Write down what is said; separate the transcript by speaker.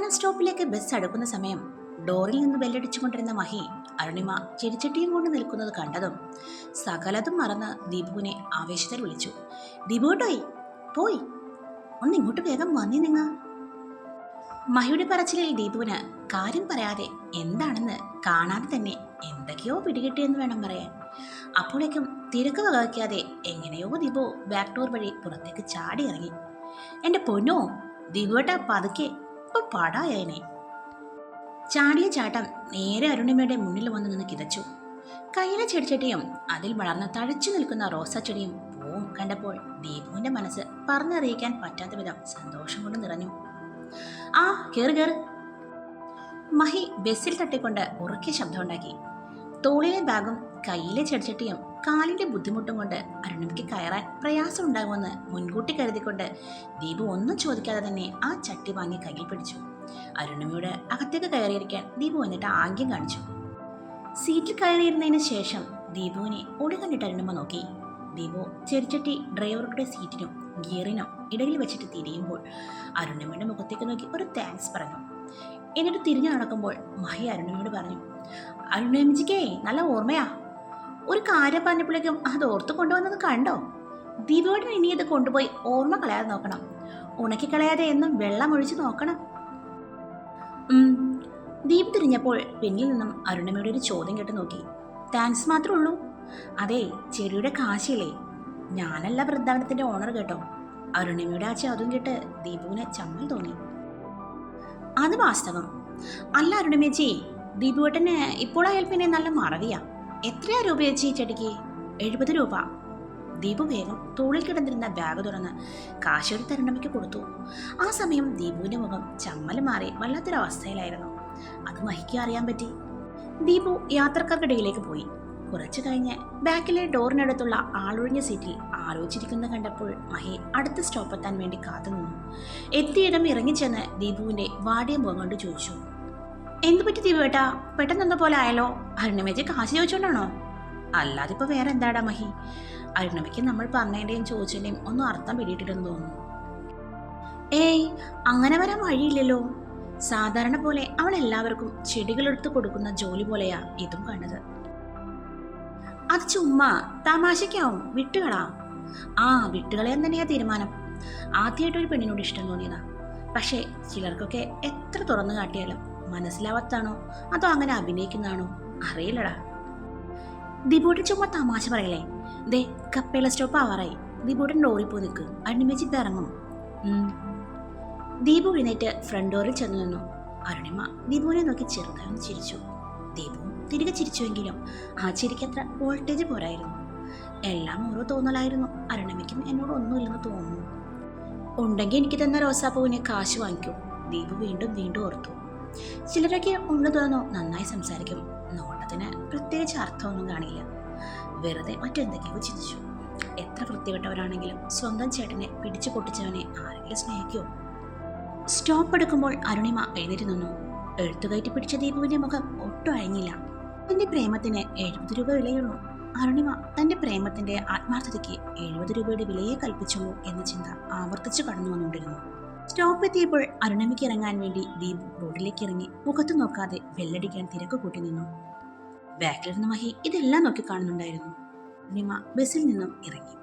Speaker 1: അവസാന സ്റ്റോപ്പിലേക്ക് ബസ് അടുക്കുന്ന സമയം ഡോറിൽ നിന്ന് ബെല്ലടിച്ചുകൊണ്ടിരുന്ന മഹി അരുണിമ ചെടിച്ചട്ടിയും കൊണ്ട് നിൽക്കുന്നത് കണ്ടതും സകലതും മറന്ന് ദീപുവിനെ ആവേശത്തിൽ വിളിച്ചു. ദീപുട്ടോയ് പോയി ഒന്ന് ഇങ്ങോട്ട് വേഗം വന്നി നിങ്ങ. മഹിയുടെ പറച്ചിലിൽ ദീപുവിന് കാര്യം പറയാതെ എന്താണെന്ന് കാണാതെ തന്നെ എന്തൊക്കെയോ പിടികിട്ടിയെന്ന് വേണം പറയാൻ. അപ്പോഴേക്കും തിരക്ക് വകവയ്ക്കാതെ എങ്ങനെയോ ദീപു ബാക്ക് ഡോർ വഴി പുറത്തേക്ക് ചാടി ഇറങ്ങി. എൻ്റെ പൊന്നോ ദീപുവേട്ട പതുക്കെ, ഇപ്പൊ പടായനെ. ചാടിയ ചാട്ടം നേരെ അരുണിമയുടെ മുന്നിൽ വന്നു നിന്ന് കിതച്ചു. കയ്യിലെ ചെടിച്ചട്ടിയും അതിൽ വളർന്ന് തഴച്ചു നിൽക്കുന്ന റോസാ ചെടിയും പൂവും കണ്ടപ്പോൾ ദീപുവിന്റെ മനസ്സ് പറഞ്ഞറിയിക്കാൻ പറ്റാത്ത വിധം സന്തോഷം കൊണ്ട് നിറഞ്ഞു. ആ കേറ് കേറ്. മഹി ബസ്സിൽ തട്ടിക്കൊണ്ട് ഉറക്കിയ ശബ്ദമുണ്ടാക്കി. തോളിലെ ബാഗും കയ്യിലെ ചെടിച്ചട്ടിയും കാലിന്റെ ബുദ്ധിമുട്ടും കൊണ്ട് അരുണിമയ്ക്ക് കയറാൻ പ്രയാസം ഉണ്ടാകുമെന്ന് മുൻകൂട്ടി കരുതിക്കൊണ്ട് ദീപു ഒന്നും ചോദിക്കാതെ തന്നെ ആ ചട്ടി വാങ്ങി കയ്യിൽ പിടിച്ചു. അരുണിമയുടെ അകത്തേക്ക് കയറിയിരിക്കാൻ ദീപു എന്നിട്ട് ആംഗ്യം കാണിച്ചു. സീറ്റിൽ കയറിയിരുന്നതിന് ശേഷം ദീപുവിനെ ഓടി കണ്ടിട്ട് അരുണിമ നോക്കി. ദീപു ചെടിച്ചട്ടി ഡ്രൈവറുടെ സീറ്റിനും ഗിയറിനും ഇടയിൽ വെച്ചിട്ട് തിരിയുമ്പോൾ അരുണിമയുടെ മുഖത്തേക്ക് നോക്കി ഒരു താങ്ക്സ് പറഞ്ഞു. എന്നിട്ട് തിരിഞ്ഞു നടക്കുമ്പോൾ മഹി അരുണിമയോട് പറഞ്ഞു, അരുണിമജിക്കേ നല്ല ഓർമ്മയാ. ഒരു കാര്യം പറഞ്ഞപ്പോഴേക്കും അത് ഓർത്ത് കൊണ്ടുവന്നത് കണ്ടോ? ദീപുവേട്ടൻ ഇനി ഇത് കൊണ്ടുപോയി ഓർമ്മ കളയാതെ നോക്കണം. ഉണക്കി കളയാതെ എന്നും വെള്ളം ഒഴിച്ച് നോക്കണം. ദീപ് തിരിഞ്ഞപ്പോൾ പിന്നിൽ നിന്നും അരുണിമയുടെ ഒരു ചോദ്യം കേട്ട് നോക്കി. താങ്ക്സ് മാത്രമേ ഉള്ളൂ? അതെ, ചെടിയുടെ കാശില്ലേ, ഞാനല്ല വൃന്ദാവനത്തിന്റെ ഓണർ കേട്ടോ. അരുണിമയുടെ ആ ചോദ്യം കേട്ട് ദീപുവിന് ചമ്മൽ തോന്നി. അത് വാസ്തവം. അല്ല അരുണിമേച്ചി, ദീപുവേട്ടന് ഇപ്പോൾ അയാൾ പിന്നെ നല്ല മറവിയാ. എത്രയാ രൂപ ചേച്ചി ചെടിക്ക്? 70 രൂപ. ദീപു വേഗം തോളിൽ കിടന്നിരുന്ന ബാഗ് തുറന്ന് കാശെടുത്ത് അരുണിമയ്ക്ക് കൊടുത്തു. ആ സമയം ദീപുവിന്റെ മുഖം ചമ്മൽ മാറി വല്ലാത്തൊരവസ്ഥയിലായിരുന്നു. അത് മഹിക്ക് അറിയാൻ പറ്റി. ദീപു യാത്രക്കാർക്കിടയിലേക്ക് പോയി. കുറച്ചു കഴിഞ്ഞ് ബാക്കിലെ ഡോറിനടുത്തുള്ള ആളൊഴിഞ്ഞ സീറ്റിൽ ആലോചിച്ചിരിക്കുന്നത് കണ്ടപ്പോൾ മഹി അടുത്ത സ്റ്റോപ്പെത്താൻ വേണ്ടി കാത്തുനിന്നു. എത്തിയിടം ഇറങ്ങിച്ചെന്ന് ദീപുവിന്റെ വാടിയ മുഖം കൊണ്ട് ചോദിച്ചു, എന്തു പറ്റി ദീപുവേട്ടാ, പെട്ടെന്നെന്ത പോലെ ആയാലോ? അരുണിമയ്ക്ക് കാശ് ചോദിച്ചോണ്ടാണോ? അല്ലാതിപ്പോ വേറെ എന്താടാ മഹി? അരുണിമയ്ക്ക് നമ്മൾ പറഞ്ഞതിന്റെയും ചോദിച്ചതിന്റെയും ഒന്നും അർത്ഥം പിടിയിട്ടില്ലെന്ന് തോന്നുന്നു. ഏയ്, അങ്ങനെ വരാൻ വഴിയില്ലല്ലോ. സാധാരണ പോലെ അവൾ എല്ലാവർക്കും ചെടികളെടുത്ത് കൊടുക്കുന്ന ജോലി പോലെയാ ഇതും കണ്ടത്. അത് ചുമ്മാ തമാശയ്ക്കാവും, വിട്ടുകളാ. ആ, വിട്ടുകളയാൻ തന്നെയാ തീരുമാനം. ആദ്യമായിട്ട് ഒരു പെണ്ണിനോട് ഇഷ്ടം തോന്നിയതാ. പക്ഷേ ചിലർക്കൊക്കെ എത്ര തുറന്നു കാട്ടിയാലും മനസ്സിലാവാത്താണോ അതോ അങ്ങനെ അഭിനയിക്കുന്നതാണോ അറിയില്ലടാ. ദീപുട്ടൻ ചുമ്മാ തമാശ പറയലേ. ദേ കപ്പേള സ്റ്റോപ്പ് ആവാറായി. ദീപുട്ടൻ ഡോറിൽ പോയി നിൽക്ക്, അരുണിമേച്ചി ഇപ്പം ഇറങ്ങും. ദീപു എഴുന്നേറ്റ് ഫ്രണ്ട് ഡോറിൽ ചെന്നു നിന്നു. അരുണിമ ദീപുവിനെ നോക്കി ചെറുതായി ചിരിച്ചു. ദീപു തിരികെ ചിരിച്ചുവെങ്കിലും ആ ചിരിക്കത്ര വോൾട്ടേജ് പോരായിരുന്നു. എല്ലാം ഓരോ തോന്നലായിരുന്നു. അരുണിമയ്ക്കും എന്നോട് ഒന്നുമില്ലെന്ന് തോന്നുന്നു. ഉണ്ടെങ്കിൽ എനിക്ക് തന്ന റോസാപ്പൂവിന് കാശ് വാങ്ങിക്കൂ. ദീപു വീണ്ടും വീണ്ടും ഓർത്തു. ചിലരൊക്കെ ഉള്ളു തുറന്നു നന്നായി സംസാരിക്കും. നോട്ടത്തിന് പ്രത്യേകിച്ച് അർത്ഥമൊന്നും കാണില്ല. വെറുതെ മറ്റെന്തൊക്കെയോ ചിന്തിച്ചു. എത്ര വൃത്തികെട്ടവരാണെങ്കിലും സ്വന്തം ചേട്ടനെ പിടിച്ചു പൊട്ടിച്ചവനെ ആരെങ്കിലും സ്നേഹിക്കുമോ? സ്റ്റോപ്പ് എടുക്കുമ്പോൾ അരുണിമ എഴുന്നേറ്റ് നിന്നു. എഴുത്തുകയറ്റി പിടിച്ച ദീപുവിന്റെ മുഖം ഒട്ടും അഴങ്ങില്ല. തന്റെ പ്രേമത്തിന് 70 രൂപ വിലയുള്ളൂ. അരുണിമ തന്റെ പ്രേമത്തിന്റെ ആത്മാർത്ഥതയ്ക്ക് 70 രൂപയുടെ വിലയെ കൽപ്പിച്ചുള്ളൂ എന്ന ചിന്ത ആവർത്തിച്ചു കടന്നു വന്നുകൊണ്ടിരുന്നു. സ്റ്റോപ്പ് എത്തിയപ്പോൾ അരുണിമയ്ക്ക് ഇറങ്ങാൻ വേണ്ടി ദീപു റോഡിലേക്ക് ഇറങ്ങി മുഖത്ത് നോക്കാതെ വെല്ലടിക്കാൻ തിരക്ക് കൂട്ടി നിന്നു. ബാക്കിലിരുന്ന മഹി ഇതെല്ലാം നോക്കി കാണുന്നുണ്ടായിരുന്നു. അരുണിമ ബസ്സിൽ നിന്നും ഇറങ്ങി.